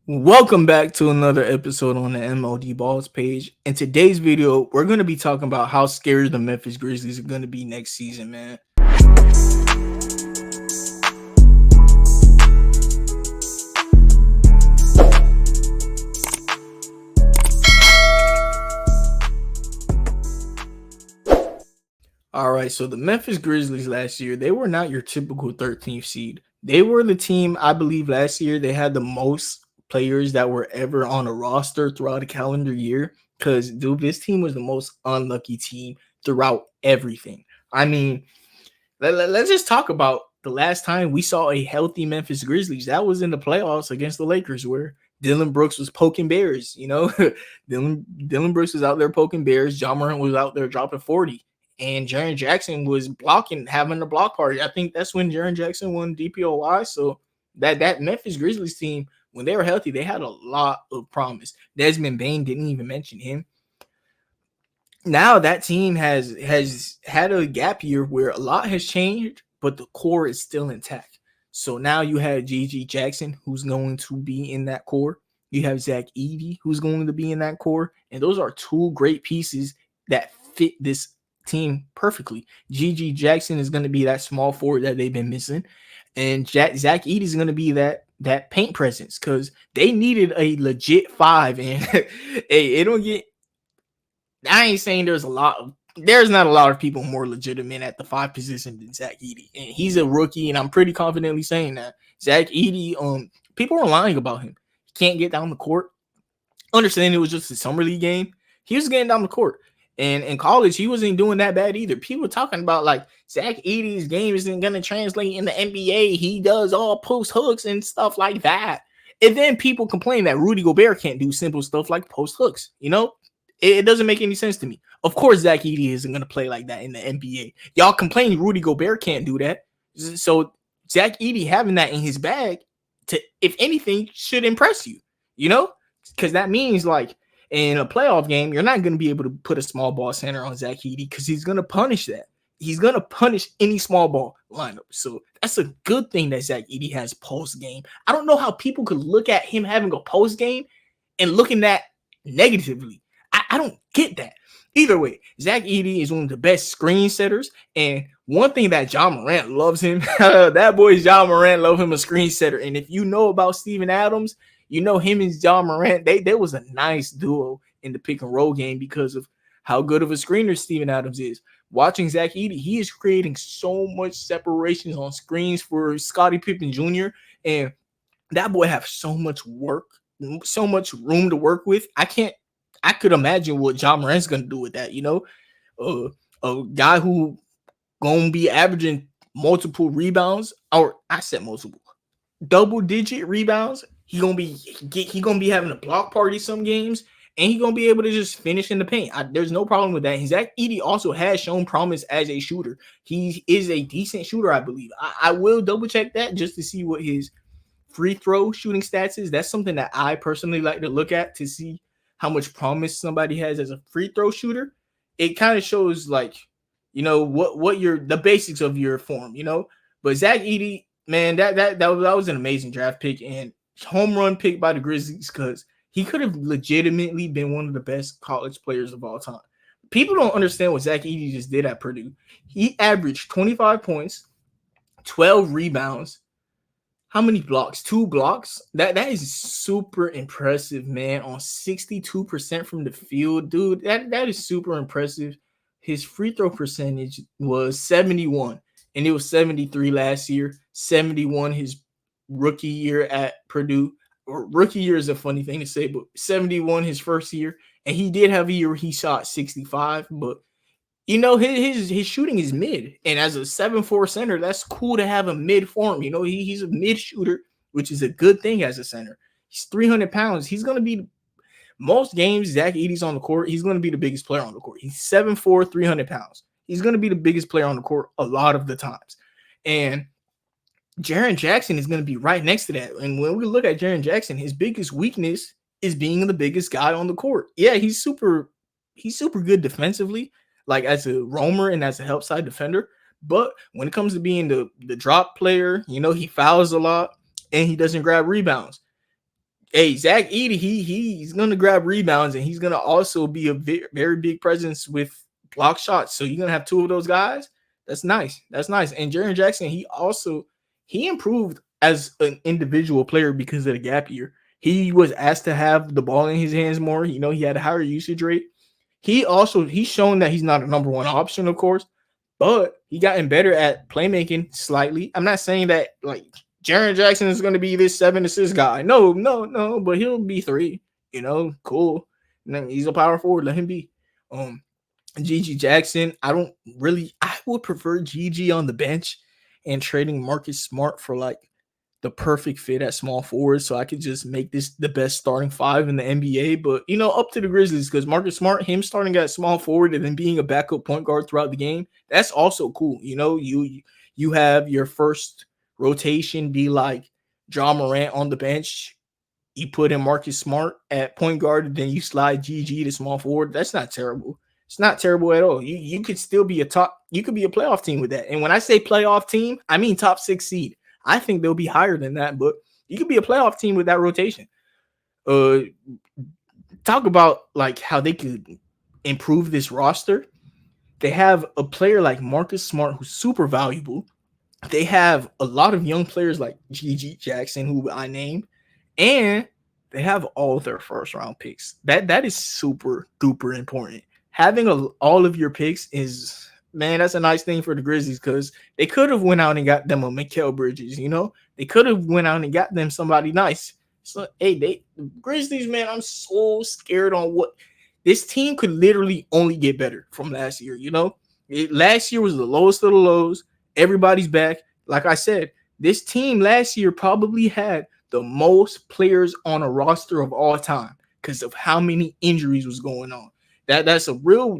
Welcome back to another episode on the MOD Balls page. In today's video, we're going to be talking about how scary the Memphis Grizzlies are going to be next season, man. All right, so the Memphis Grizzlies last year, they were not your typical 13th seed. They were the team, I believe, last year they had the most players that were ever on a roster throughout a calendar year. Because, dude, this team was the most unlucky team throughout everything. I mean, let's just talk about the last time we saw a healthy Memphis Grizzlies. That was in the playoffs against the Lakers, where Dylan Brooks was poking bears. Dylan Brooks was out there poking bears. Ja Morant was out there dropping 40, and Jaren Jackson was blocking, having a block party. I think that's when Jaren Jackson won DPOY. So that Memphis Grizzlies team, when they were healthy, they had a lot of promise. Desmond Bane, didn't even mention him. Now that team has had a gap year where a lot has changed, but the core is still intact. So now you have JJ Jackson, who's going to be in that core. You have Zach Edey, who's going to be in that core. And those are two great pieces that fit this team perfectly. JJ Jackson is going to be that small forward that they've been missing. And Zach Edey is going to be that paint presence, because they needed a legit five. And hey, it don't get I ain't saying there's not a lot of people more legitimate at the five position than Zach Edey. And he's a rookie, and I'm pretty confidently saying that. Zach Edey, people are lying about him. He can't get down the court. Understand it was just a summer league game. He was getting down the court. And in college, he wasn't doing that bad either. People were talking about like Zach Edey's game isn't gonna translate in the NBA. He does all post hooks and stuff like that. And then people complain that Rudy Gobert can't do simple stuff like post hooks. It doesn't make any sense to me. Of course, Zach Edey isn't going to play like that in the NBA. Y'all complain Rudy Gobert can't do that. So Zach Edey having that in his bag, if anything, should impress you, because that means like in a playoff game, you're not going to be able to put a small ball center on Zach Edey because he's going to punish that. He's going to punish any small ball lineup. So that's a good thing that Zach Edey has post game. I don't know how people could look at him having a post game and looking at negatively. I don't get that. Either way, Zach Edey is one of the best screen setters. And one thing that Ja Morant loves him, that boy Ja Morant love him a screen setter. And if you know about Steven Adams, you know him and Ja Morant, they was a nice duo in the pick and roll game because of how good of a screener Steven Adams is. Watching Zach Edey, he is creating so much separations on screens for Scottie Pippen Jr. And that boy have so much work, so much room to work with. I could imagine what Ja Morant's gonna do with that. A guy who gonna be averaging multiple rebounds, or I said multiple, double-digit rebounds. He gonna be having a block party some games, and he gonna be able to just finish in the paint. There's no problem with that. And Zach Edey also has shown promise as a shooter. He is a decent shooter, I believe. I will double check that just to see what his free throw shooting stats is. That's something that I personally like to look at to see how much promise somebody has as a free throw shooter. It kind of shows what the basics of your form, But Zach Edey, man, that was an amazing draft pick and home run pick by the Grizzlies, because he could have legitimately been one of the best college players of all time. People don't understand what Zach Edey just did at Purdue. He averaged 25 points, 12 rebounds. How many blocks? 2 blocks? That is super impressive, man. On 62% from the field, dude. That is super impressive. His free throw percentage was 71, and it was 73 last year. 71 his rookie year at Purdue. Or rookie year is a funny thing to say, but 71 his first year. And he did have a year where he shot 65, but his shooting is mid, and as a 7'4" center, that's cool to have a mid form. He's a mid shooter, which is a good thing as a center. He's 300 pounds. He's going to be most games Zach Edey's on the court. He's going to be the biggest player on the court. He's 7'4", 300 pounds. He's going to be the biggest player on the court a lot of the times. And Jaren Jackson is going to be right next to that. And when we look at Jaren Jackson, his biggest weakness is being the biggest guy on the court. Yeah, he's super good defensively, like as a roamer and as a help side defender. But when it comes to being the drop player, he fouls a lot and he doesn't grab rebounds. Hey, Zach Edey, he's gonna grab rebounds and he's gonna also be a very big presence with block shots. So you're gonna have two of those guys. That's nice. That's nice. And Jaren Jackson, he improved as an individual player because of the gap year. He was asked to have the ball in his hands more. You know, he had a higher usage rate. He's shown that he's not a number one option, of course, but he gotten better at playmaking slightly. I'm not saying that like Jaren Jackson is going to be this 7 assist guy. No, no, no, but he'll be 3. You know, cool. And then he's a power forward. Let him be. GG Jackson. I would prefer GG on the bench and trading Marcus Smart for like the perfect fit at small forward, so I could just make this the best starting 5 in the NBA. But you know, up to the Grizzlies because Marcus Smart, him starting at small forward and then being a backup point guard throughout the game, that's also cool. You know, you have your first rotation be like Ja Morant on the bench. You put in Marcus Smart at point guard, and then you slide GG to small forward. That's not terrible. It's not terrible at all. You could still be you could be a playoff team with that. And when I say playoff team, I mean top 6 seed. I think they'll be higher than that, but you could be a playoff team with that rotation. Talk about like how they could improve this roster. They have a player like Marcus Smart who's super valuable. They have a lot of young players like GG Jackson, who I named, and they have all their first round picks. That is super duper important. Having all of your picks is, man, that's a nice thing for the Grizzlies because they could have went out and got them a Mikal Bridges. You know, they could have went out and got them somebody nice. So hey, Grizzlies, man, I'm so scared on what this team could literally only get better from last year. You know, last year was the lowest of the lows. Everybody's back. Like I said, this team last year probably had the most players on a roster of all time because of how many injuries was going on. That's a real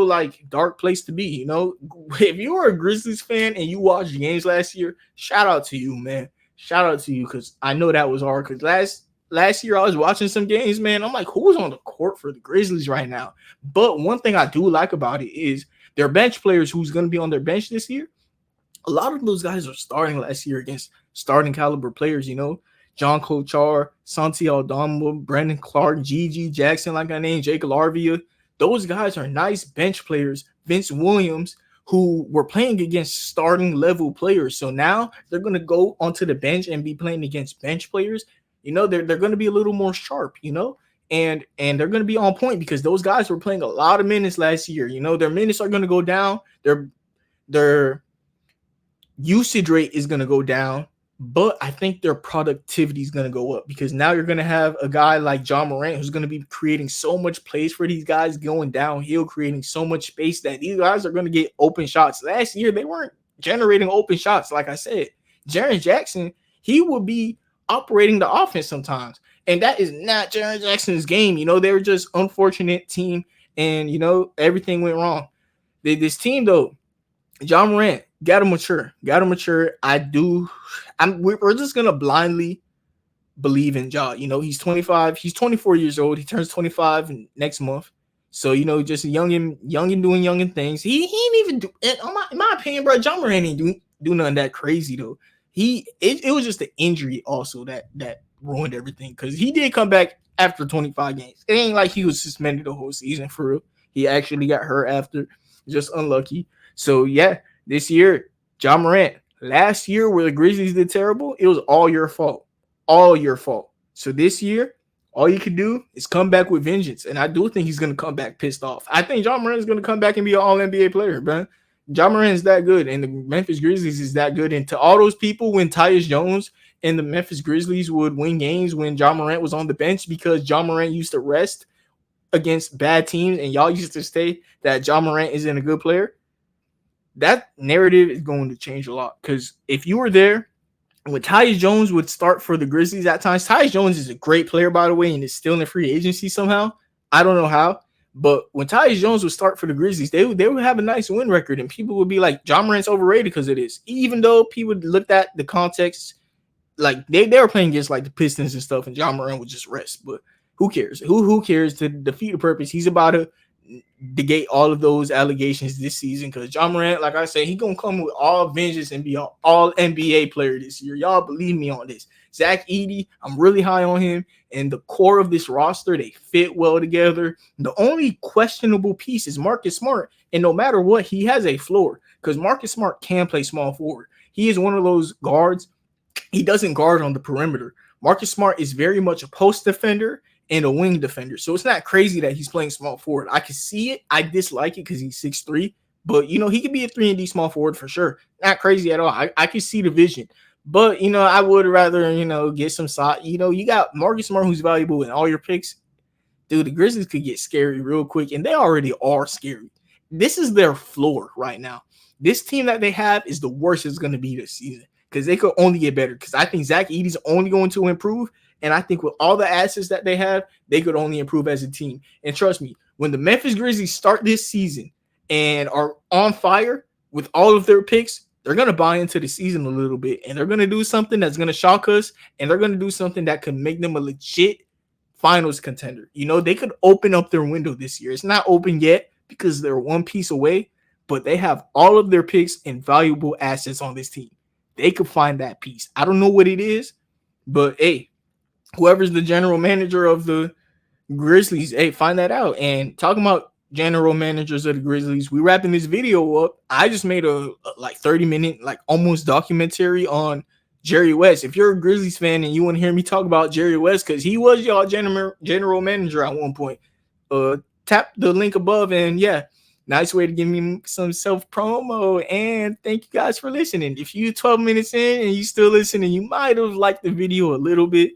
like dark place to be. You know, if you were a Grizzlies fan and you watched games last year, shout out to you, man. Shout out to you because I know that was hard. Because last year I was watching some games, man. I'm like, who's on the court for the Grizzlies right now? But one thing I do like about it is their bench players who's going to be on their bench this year. A lot of those guys are starting last year against starting caliber players, you know. John Kochar, Santi Aldama, Brandon Clark, GG Jackson, like I named, Jake Larvia. Those guys are nice bench players. Vince Williams, who were playing against starting level players. So now they're going to go onto the bench and be playing against bench players. You know, they're going to be a little more sharp, you know, and they're going to be on point because those guys were playing a lot of minutes last year. You know, their minutes are going to go down. Their usage rate is going to go down. But I think their productivity is going to go up because now you're going to have a guy like Ja Morant who's going to be creating so much plays for these guys going downhill, creating so much space that these guys are going to get open shots. Last year, they weren't generating open shots. Like I said, Jaren Jackson, he would be operating the offense sometimes. And that is not Jaren Jackson's game. You know, they were just unfortunate team and, you know, everything went wrong. This team, though, Ja Morant, gotta mature. We're just gonna blindly believe in Ja. You know, he's 25, he's 24 years old. He turns 25 next month. So, you know, just young and doing youngin things. He ain't even do it. In my opinion, bro, Ja Morant ain't do nothing that crazy though. It was just the injury also that ruined everything because he did come back after 25 games. It ain't like he was suspended the whole season for real. He actually got hurt after, just unlucky. So, yeah, this year, Ja Morant, last year where the Grizzlies did terrible, it was all your fault. All your fault. So this year, all you can do is come back with vengeance. And I do think he's going to come back pissed off. I think Ja Morant is going to come back and be an all-NBA player, man. Ja Morant is that good, and the Memphis Grizzlies is that good. And to all those people, when Tyus Jones and the Memphis Grizzlies would win games when Ja Morant was on the bench because Ja Morant used to rest against bad teams and y'all used to say that Ja Morant isn't a good player, that narrative is going to change a lot because if you were there when Tyus Jones would start for the Grizzlies at times, Tyus Jones is a great player, by the way, and is still in the free agency somehow. I don't know how, but when Tyus Jones would start for the Grizzlies, they would have a nice win record, and people would be like, Ja Morant's overrated because of this. Even though people looked at the context, like they were playing against like the Pistons and stuff, and Ja Morant would just rest. But who cares? Who cares? To defeat the purpose, he's about to negate all of those allegations this season, because Ja Morant, like I said, he gonna come with all vengeance and be an all NBA player this year. Y'all believe me on this. Zach Edey, I'm really high on him. And the core of this roster, they fit well together. The only questionable piece is Marcus Smart. And no matter what, he has a floor, because Marcus Smart can play small forward. He is one of those guards. He doesn't guard on the perimeter. Marcus Smart is very much a post defender and a wing defender. So it's not crazy that he's playing small forward. I can see it. I dislike it because he's 6'3", but he could be a 3-and-D small forward for sure. Not crazy at all. I can see the vision. But, I would rather, get some side. You got Marcus Smart, who's valuable in all your picks. Dude, the Grizzlies could get scary real quick, and they already are scary. This is their floor right now. This team that they have is the worst it's going to be this season, because they could only get better. Because I think Zach Edey's only going to improve. And I think with all the assets that they have, they could only improve as a team. And trust me, when the Memphis Grizzlies start this season and are on fire with all of their picks, they're going to buy into the season a little bit. And they're going to do something that's going to shock us. And they're going to do something that could make them a legit finals contender. They could open up their window this year. It's not open yet because they're one piece away. But they have all of their picks and valuable assets on this team. They could find that piece. I don't know what it is. But, hey, whoever's the general manager of the Grizzlies, hey, find that out. And talking about general managers of the Grizzlies, we wrapping this video up. I just made a 30-minute, almost documentary on Jerry West. If you're a Grizzlies fan and you want to hear me talk about Jerry West, because he was y'all general manager at one point, tap the link above. And yeah, nice way to give me some self-promo. And thank you guys for listening. If you're 12 minutes in and you still listening, you might have liked the video a little bit.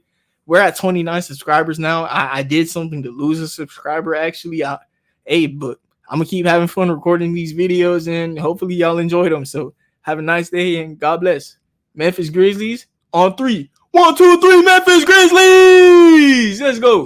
We're at 29 subscribers now. I did something to lose a subscriber, actually. But I'm going to keep having fun recording these videos, and hopefully y'all enjoy them. So have a nice day, and God bless. Memphis Grizzlies on 3. 1, 2, 3, Memphis Grizzlies! Let's go.